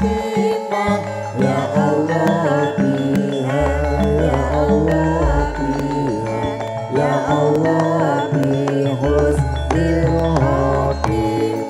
khotimah ya Allah biha ya Allah biha ya Allah bi husnil khotimah.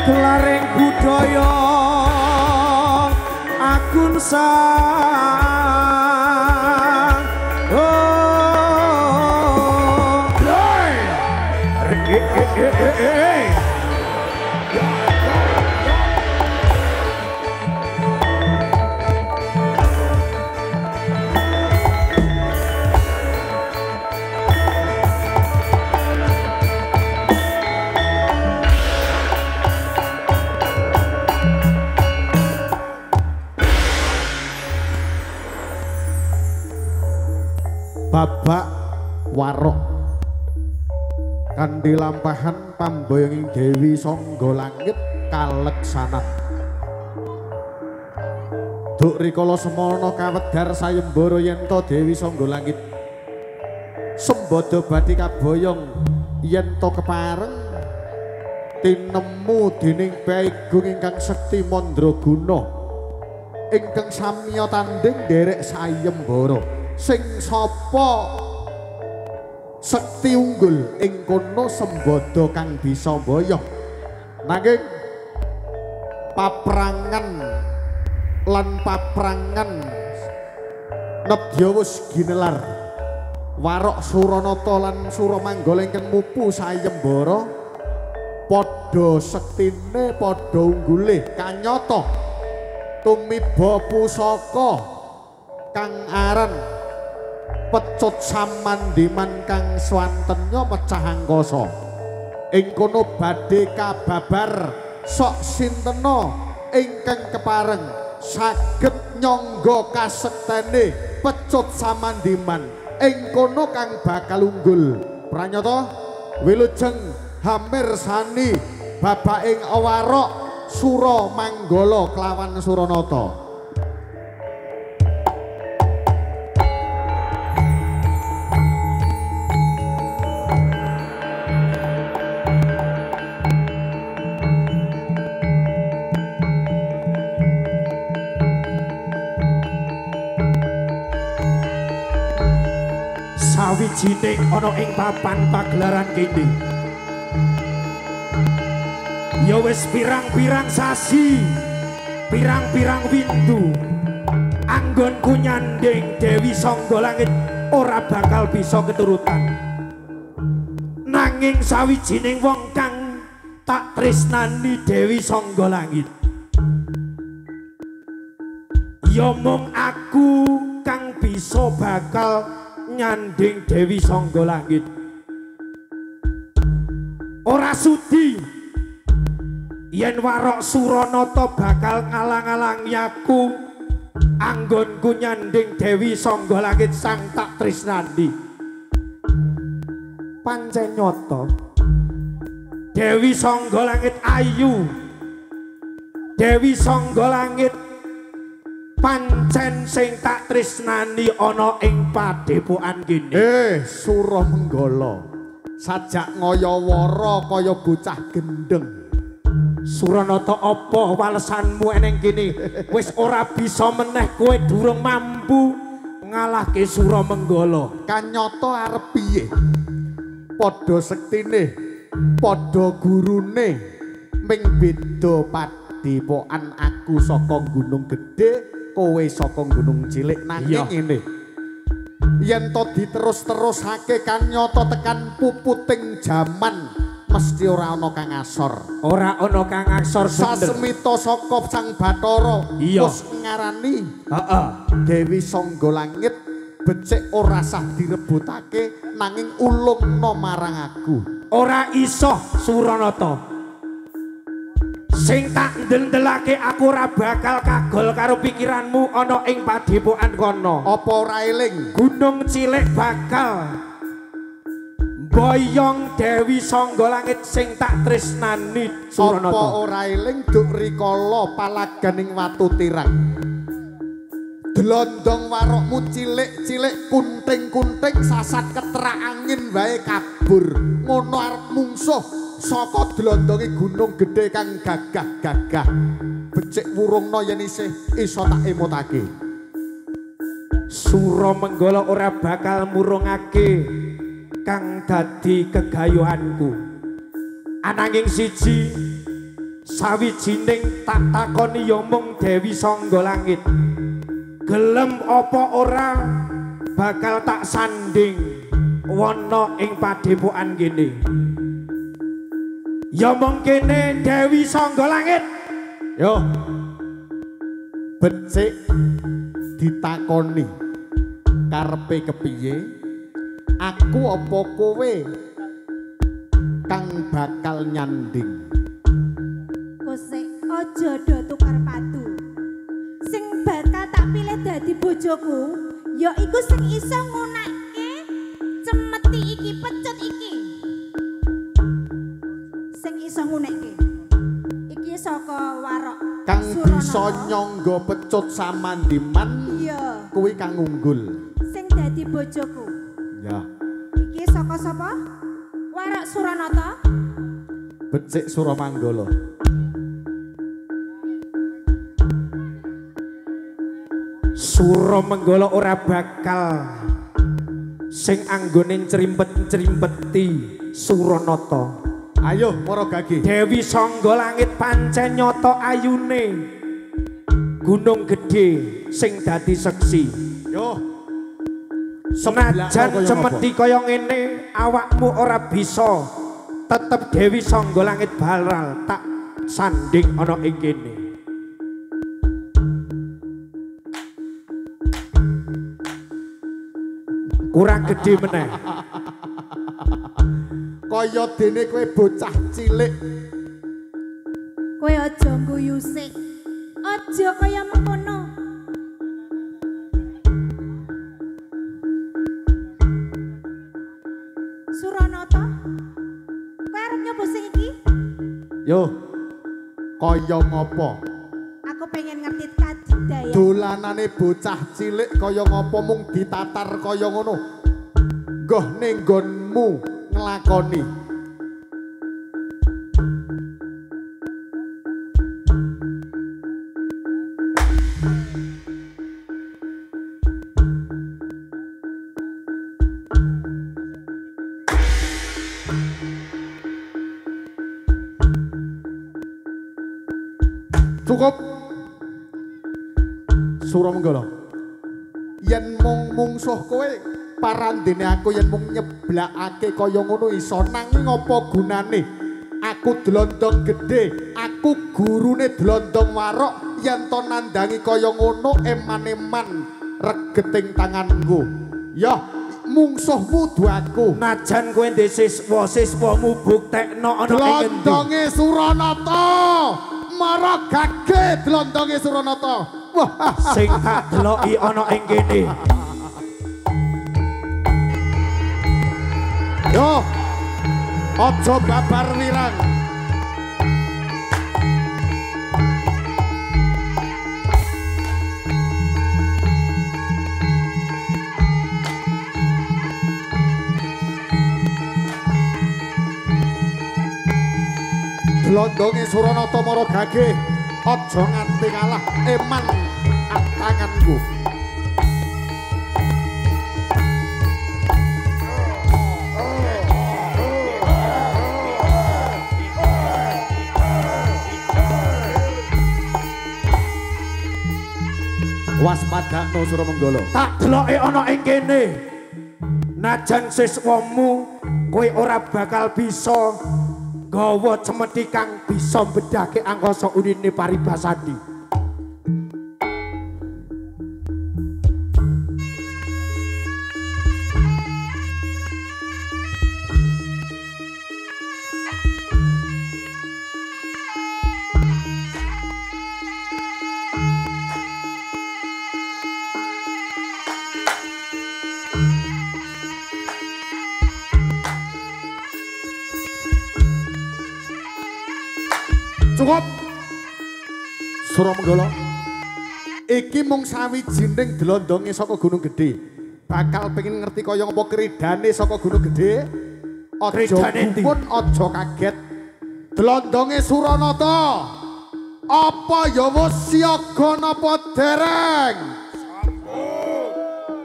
Kelaring budaya agun sang babak warok kandi lampahan pamboyonging Dewi Sangga Langit kaleksanan duk rikala semana kawedar sayembara yen to Dewi Sangga Langit sembada badhe kaboyong yen to kepareng tinemu dening Baegung ingkang sekti mandraguna ingkang samya tanding nderek sayembara sing sapa sekti unggul ing kono sembada kang bisa mboyong nanging paprangan lan paprangan nedya wis ginelar warok Suranata lan Suramanggala ingkang mupu sayembara padha sektine padha unggule kanyata tumiba pusaka kang aran pecut samandiman kang swantenya mecah angkasa ing kono badhe kababar sok sintena ingkang kepareng saged nyangga kasektene pecut samandiman ing kono kang bakal unggul pranyata wilujeng hamir sani babaking awarok Suramanggala kelawan Suranata. Sawijining ana ing papan pagelaran kene. Ya wis pirang-pirang sasi, pirang-pirang windu anggonku nyanding Dewi Sanggolangit ora bakal bisa keturutan. Nanging sawijining wong kang tak tresnani Dewi Sanggolangit. Ya mung aku kang bisa bakal nyanding Dewi Sanggolangit. Ora sudi yen Warok Suranata bakal ngalang-alangi aku anggonku nyanding Dewi Sanggolangit sang tak tresnani. Pancen nyata Dewi Sanggolangit ayu, Dewi Sanggolangit pancen sing tak tresnani ana ing padepokan kene. Suramanggala sajak ngayawara kaya bocah gendeng. Suranata apa walesanmu eneng kene? Wis ora bisa meneh kowe durung mampu ngalahke Suramanggala. Kanyata arep piye? Padha sektine, padha gurune, ming beda padepokan aku saka Gunung Gedhe, kowe saka Gunung Cilik. Nanging ngene, yen to diterus-terusake kanyata tekan puputing jaman mesti ora ana kang asor. Ora ana kang asor bener. Sasemita saka Sang Bathara wis ngarani Dewi Sanggolangit becik ora sah direbutake nanging ulungna marang aku. Ora iso Suranata. Sing tak ndelake aku ora bakal kagol karo pikiranmu ana ing padepokan kono. Apa ora eling? Gunung Cilik bakal boyong Dewi Sanggolangit sing tak tresnani Suranata. Apa ora eling duk rikala palaganing watu tirang. Dlondong warokmu cilik-cilik kunting-kunting sasat ketrak angin wae kabur. Ngono arep mungsuh saka dlondonge Gunung Gedhe kang gagah-gagah. Becik wurungna yen isih iso tak emutake. Suramanggala ora bakal murungake kang dadi kegayuhanku. Ananging siji sawijining tak takoni ya mung Dewi Sanggolangit. Gelem apa ora bakal tak sanding wana ing padepokan kene. Ya mung kene Dewi Sanggolangit. Yo. Becik ditakoni karepe kepiye? Aku apa kowe kang bakal nyanding? Kosek aja do tukar patu. Sing bakal tak pilih dadi bojoku ya iku sing iso ngunakke cemeti iki pecut iki. Sing iso ngunekke. Iki saka Warok Kang Suranata. bisa nyangga pecut samandiman. Iya. Kuwi kang unggul. Sing dadi bojoku. Ya. Iki saka sapa? Warok Suranata. Becik Suramanggala. Suramanggala ora bakal sing anggone crimpet-crimpeti Suranata. Ayo para gage. Dewi Sanggolangit pancen nyata ayune. Gunung Gedhe sing dadi seksi. Yo. Senajan cemeti kaya ngene awakmu ora bisa tetep Dewi Sanggolangit balral tak sanding ana ing kene. Kurang gedhe meneh. Kaya dene kowe bocah cilik. Kowe aja ngguyu sik. Aja kaya mengkono. Suranata. Kowe arep nyoba sing iki? Yo. Kaya ngopo? Aku pengen ngerti kadidaya. Dolanane bocah cilik kaya ngopo mung ditatar kaya ngono. Nggoh ning nggonmu nglakoni. Cukup. Suramenggala. Yen mung mungsuh kowe parandene aku yen mung nyeblakake kaya ngono iso nanging apa gunane? Aku dlondong gedhe, aku gurune dlondong warok yen to nandangi kaya ngono eman-eman regeting tanganku. Ya mungsuhmu duaku. Najan kowe ndek siswa-siswamu buktekno ana ing endi? Dlondonge Suranata. Mara gage dlondonge Suranata. Wah, Sing tak deloki ana ing kene. yo. Aja babar wirang. Dlondonge Suranata mara gage. Aja nganti kalah eman tanganku. Waspadakno Suramenggala. Tak deloki ana ing kene. Najan siswamu kowe ora bakal bisa gawa cemeti kang bisa bedhake angkasa unine paribasadi. Cukup. Suramenggala. Iki mung sawijining dlondonge saka Gunung Gedhe. Bakal pengen ngerti kaya ngapa kridane saka Gunung Gedhe. Aja pun aja kaget. Dlondonge Suranata. Apa ya wis siaga napa dereng?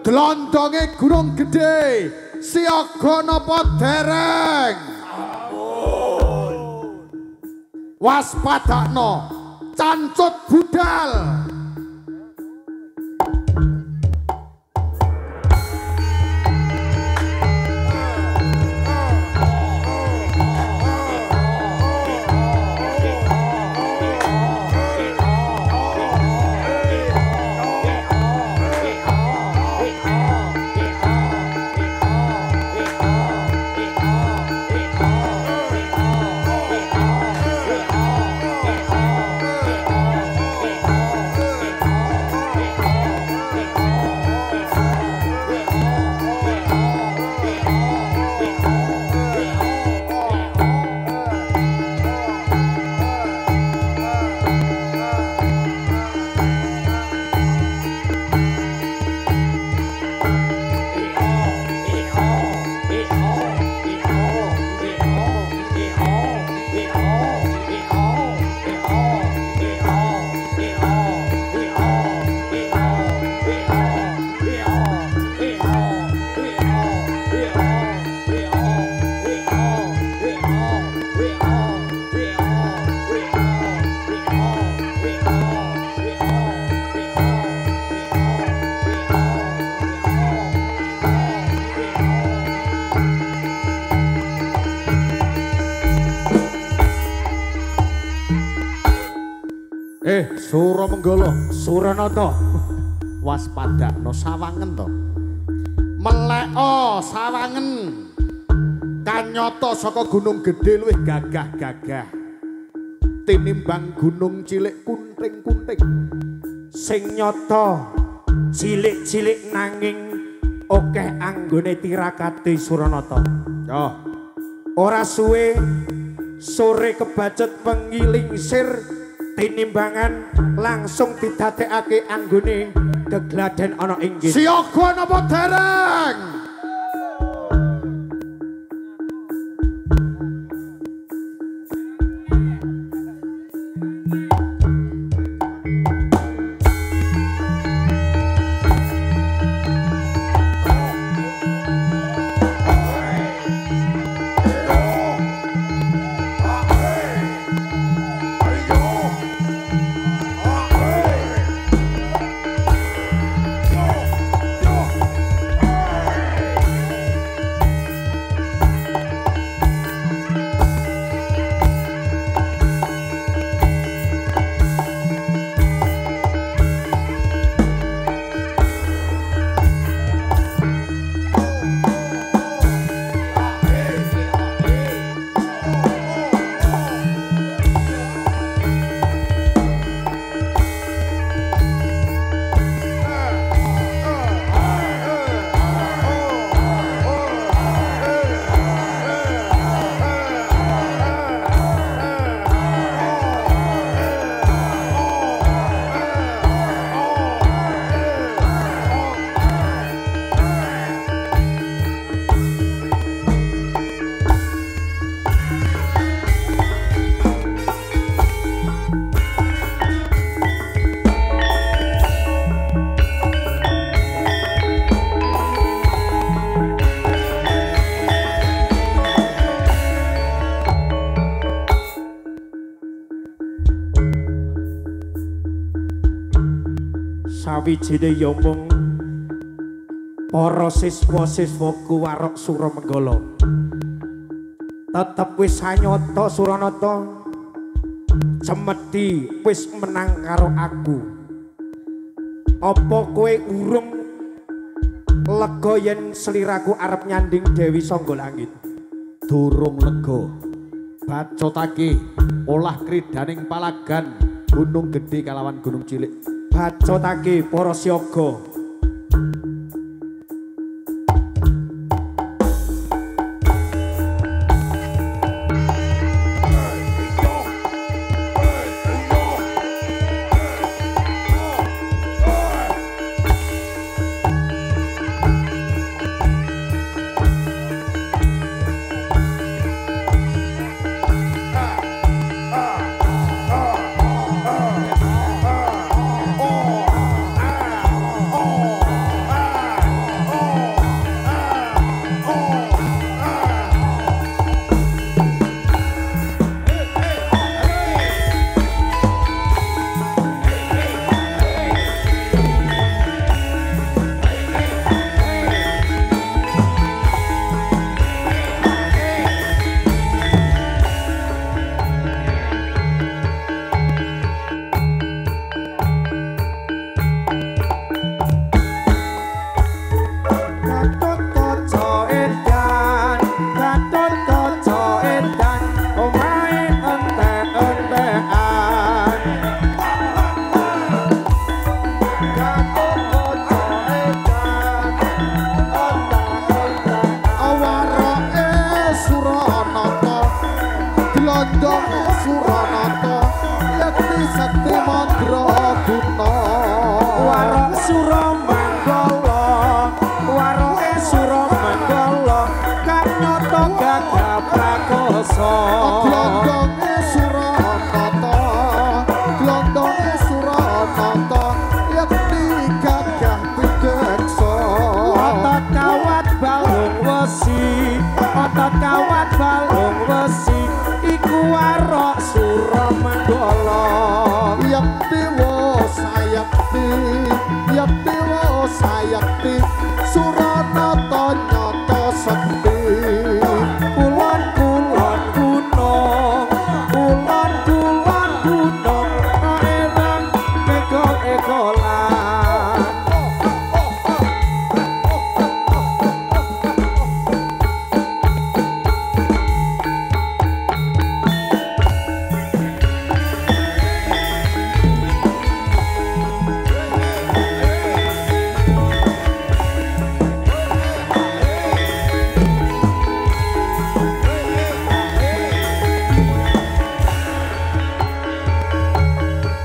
Dlondonge Gunung Gedhe. Siaga napa dereng? Waspadakno cancut budal. Suramenggala, Suranata, waspadakno sawangen to. Meleka sawangen. Kanyata saka Gunung Gedhe luwih gagah-gagah tinimbang gunung cilik kunting-kunting. sing nyata cilik-cilik nanging akeh anggone tirakate Suranata. Ya, Ora suwe sore kebacut pengiling sir tinimbangan langsung didadekake anggone gegladen ana ing kene. Siaga napa dereng? Sawijine ya mung para siswa-siswaku Warok Suramenggala. Tetep wis sanyata Suranata. Cemeti wis menang karo aku. Apa kowe urung lega yen sliraku arep nyanding Dewi Sanggolangit? Durung lega. Bacotake olah kridaning palagan Gunung Gedhe kalawan Gunung Cilik. Bacotake para siaga.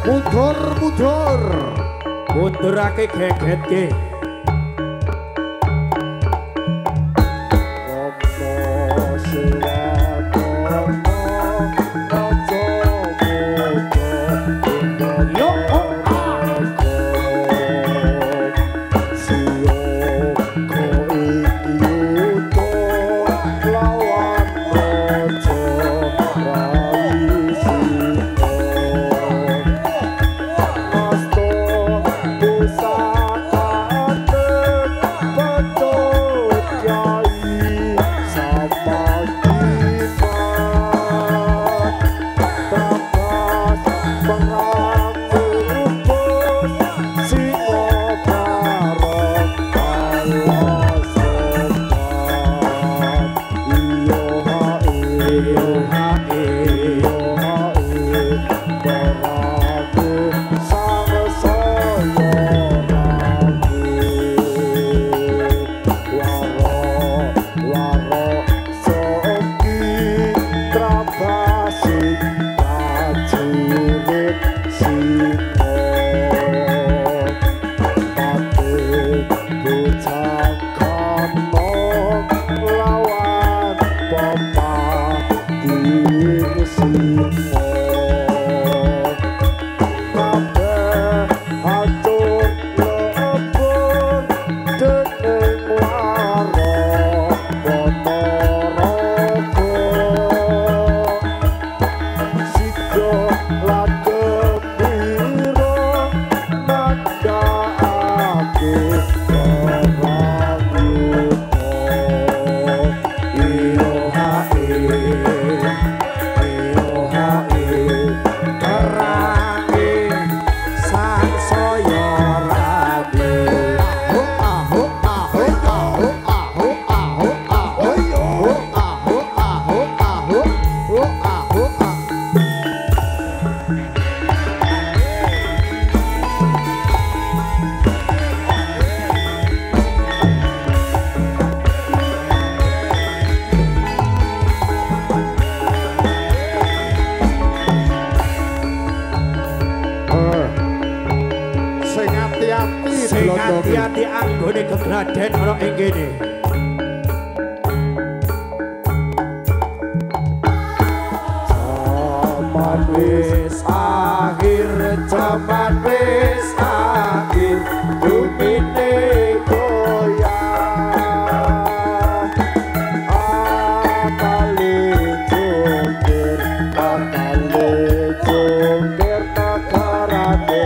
Mundur. Mundurake gegetke. Hati-hati anggone kegraden ana ing kene. Zaman wis akhir, zaman wis akhir, dumine goyang. Akale jungkir nakarane.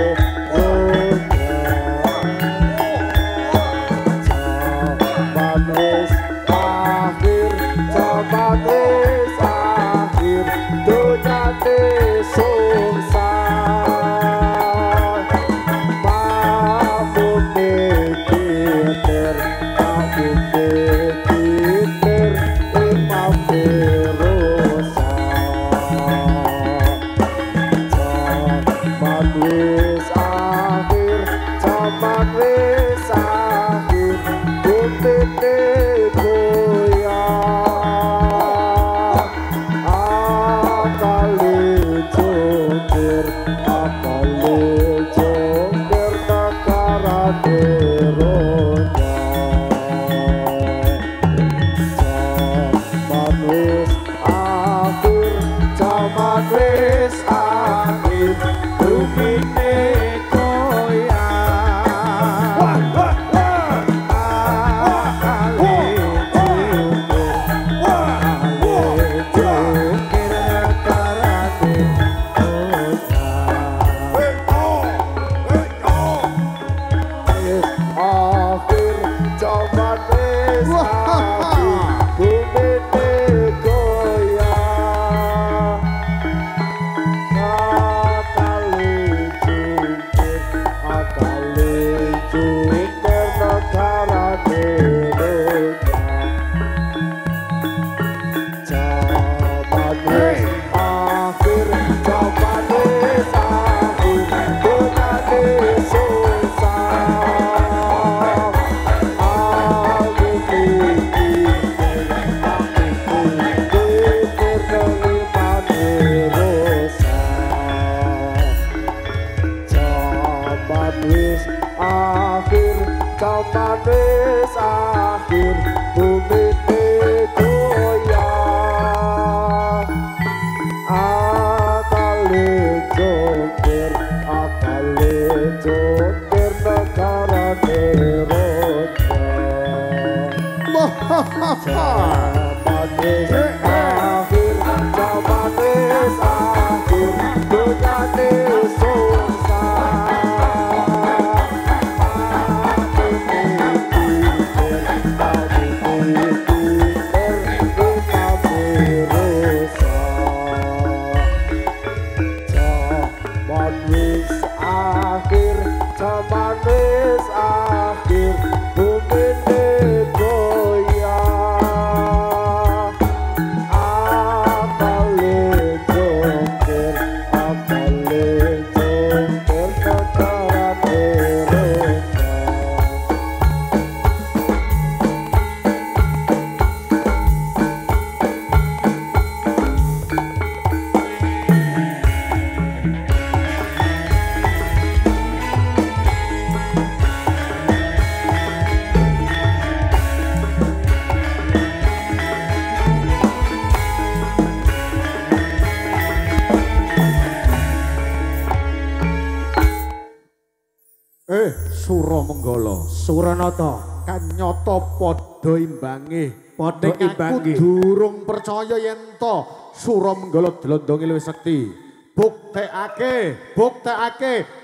Suramanggala Suranata kan nyata padha imbange padha imbange durung percaya yen to Suramanggala dlondonge luwih sekti buktekake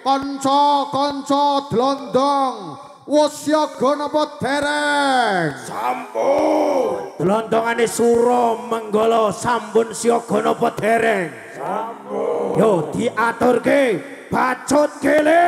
kanca-kanca dlondong wis siaga napa dereng sampun dlondongane Suramanggala sampun siaga napa dereng sampun yo diaturke bacut kele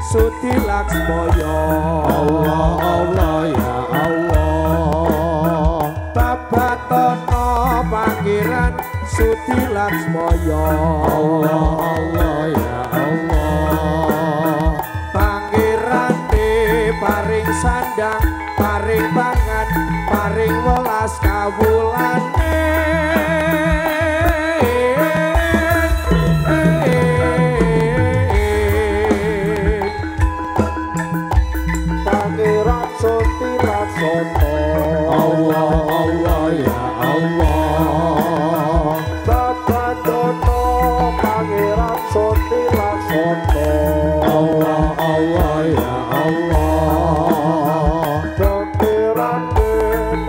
Suti Laksmaya Allah Allah ya Allah Babatono Pangeran Suti Laksmaya Allah Allah ya Allah Pangeran de paring sandang paring pangan paring welas kawulane Allah Allah ya Allah Babatono Pangeran Suti Laksmaya Allah Allah ya Allah Pangeran de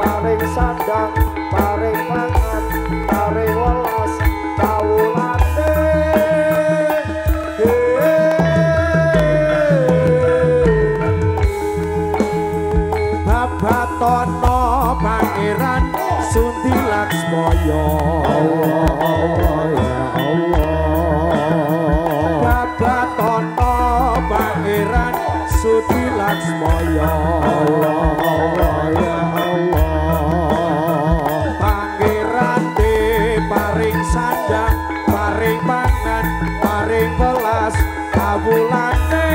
paring sandang paring pangan paring welas kawulane Babatono Pangeran Suti Laksmaya Allah Allah ya Allah Babatono Pangeran Suti Laksmaya Allah Allah ya Allah Pangeran de paring sandang paring pangan paring welas kawulane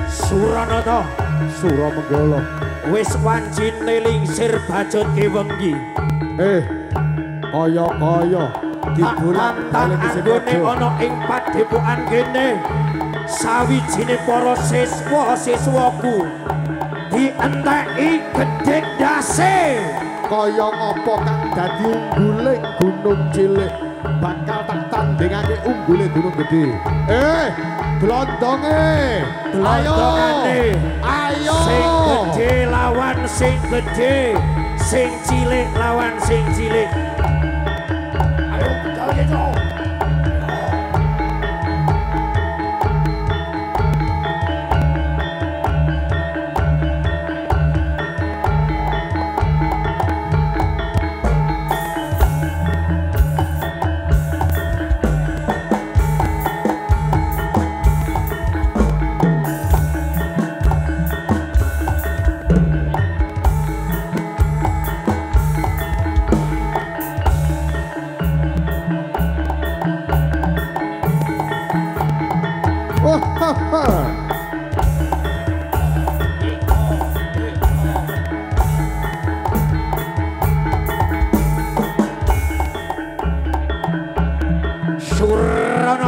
Suranata Suramanggala wis wancine lingsir bajut kewengi kaya-kaya dibulan Antang anggone ana ing padepokan kene sawijine para siswa-siswaku dienteki gedhe dase kaya apa kang dadi unggule gunung cilik bakal tak tandingake unggule gunung gedhe Glondonge ayo sing gedhe lawan sing gedhe sing cilik lawan sing cilik ayo jalan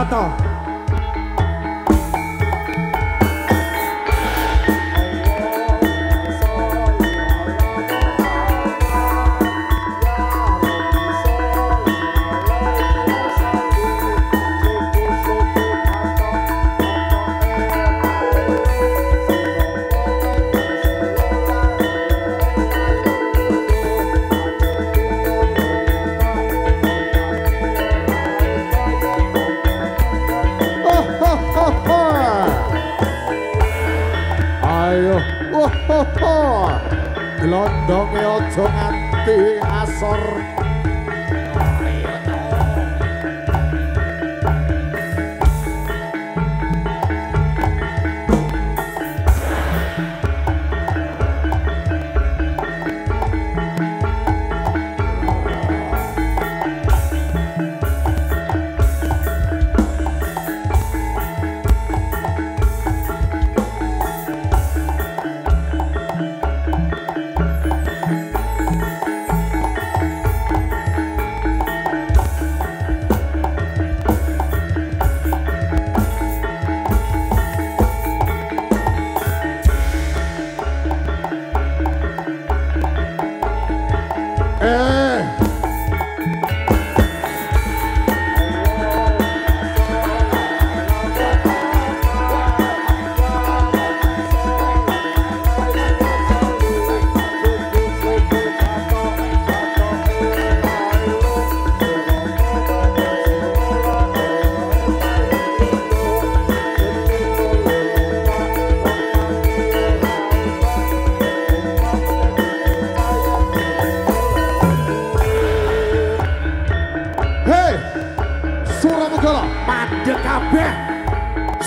Suranata. Glondonge aja nganti asor.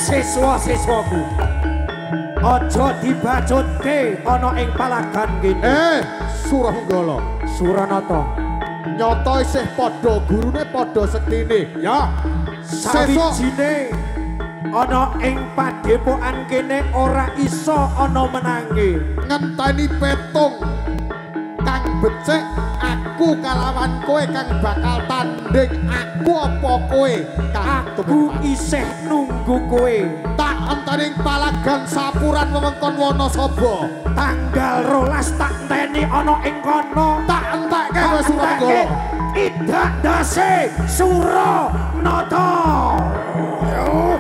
Siswa-siswaku aja dibacutke ana ing palagan kene. Suramanggala, Suranata, nyata isih padha gurune padha sektine. Ya, sawijine ana ing padepokan kene ora iso ana menangi. Ngenteni petung kang becik aku kalawan kowe kang bakal tanding. Aku apa kowe? Aku isih nunggu kowe. Tak enteni palagan sapuran wewengkon Wanasaba. Tanggal 12 tak enteni ana ing kono. Tak entekke kowe Suramanggala. Idak dase Suranata. Yo.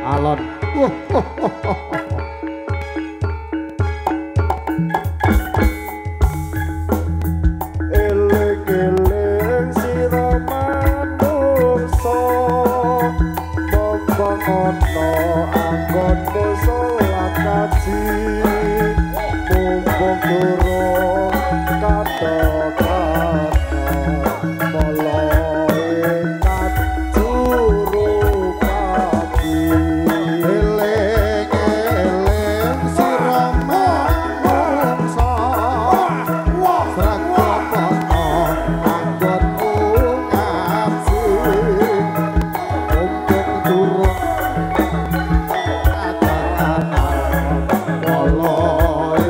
Alon. Eling-eling sira manungsa membangono anggonmu salat kaji mumpung durung kata-kata mulai juru kaki. Eling-eling sira manungsa sragomono anggonmu ngaji mumpung durung kata-kata mulai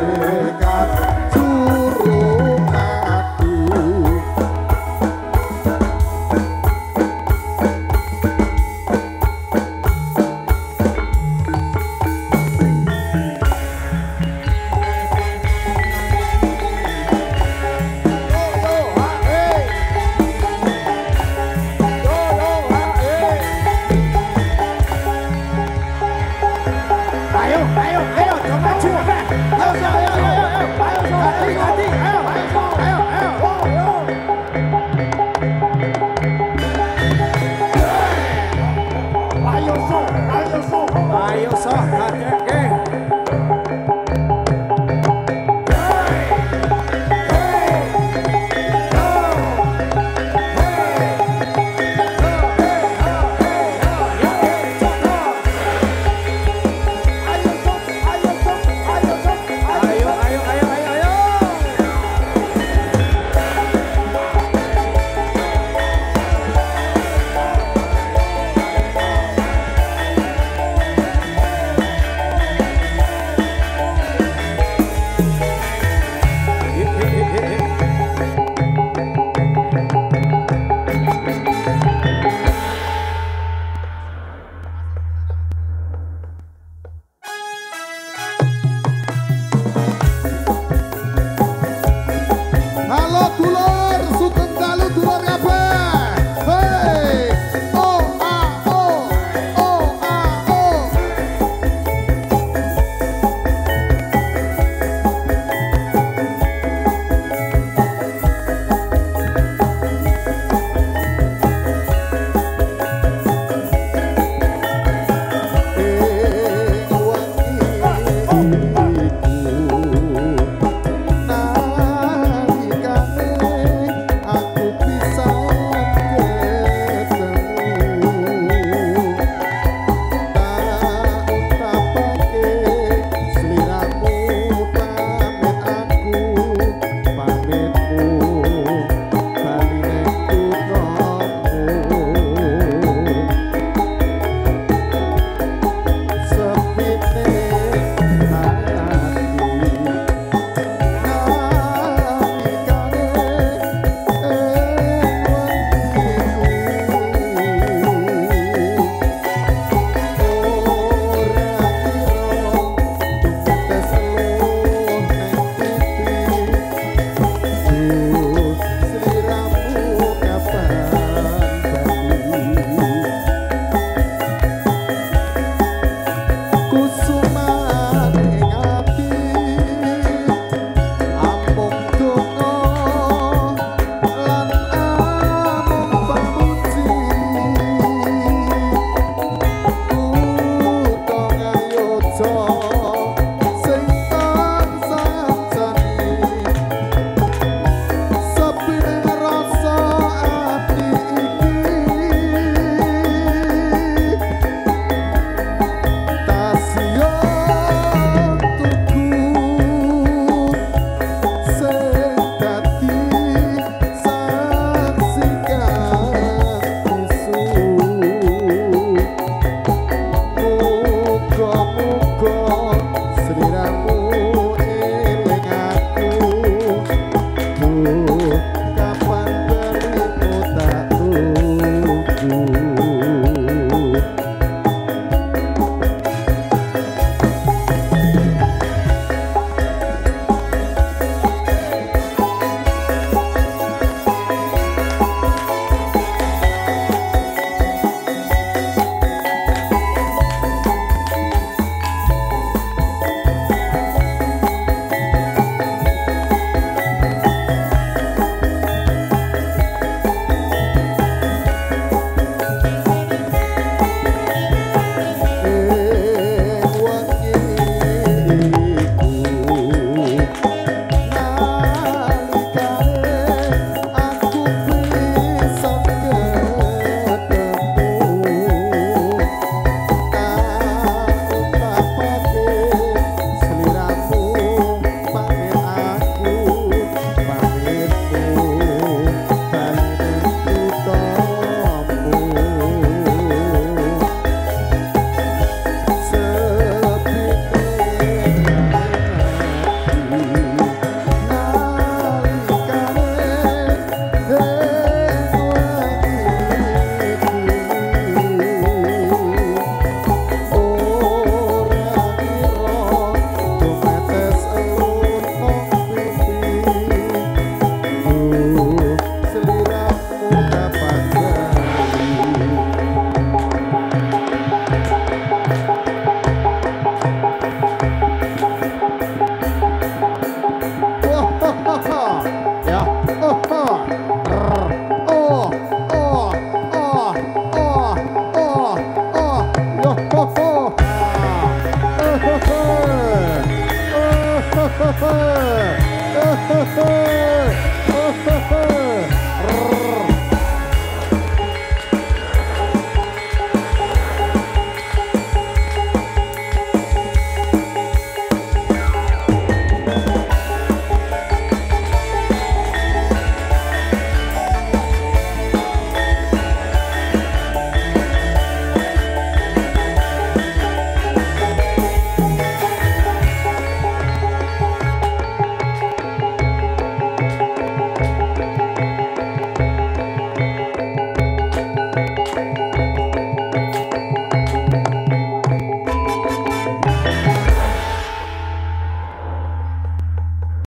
Hehehe.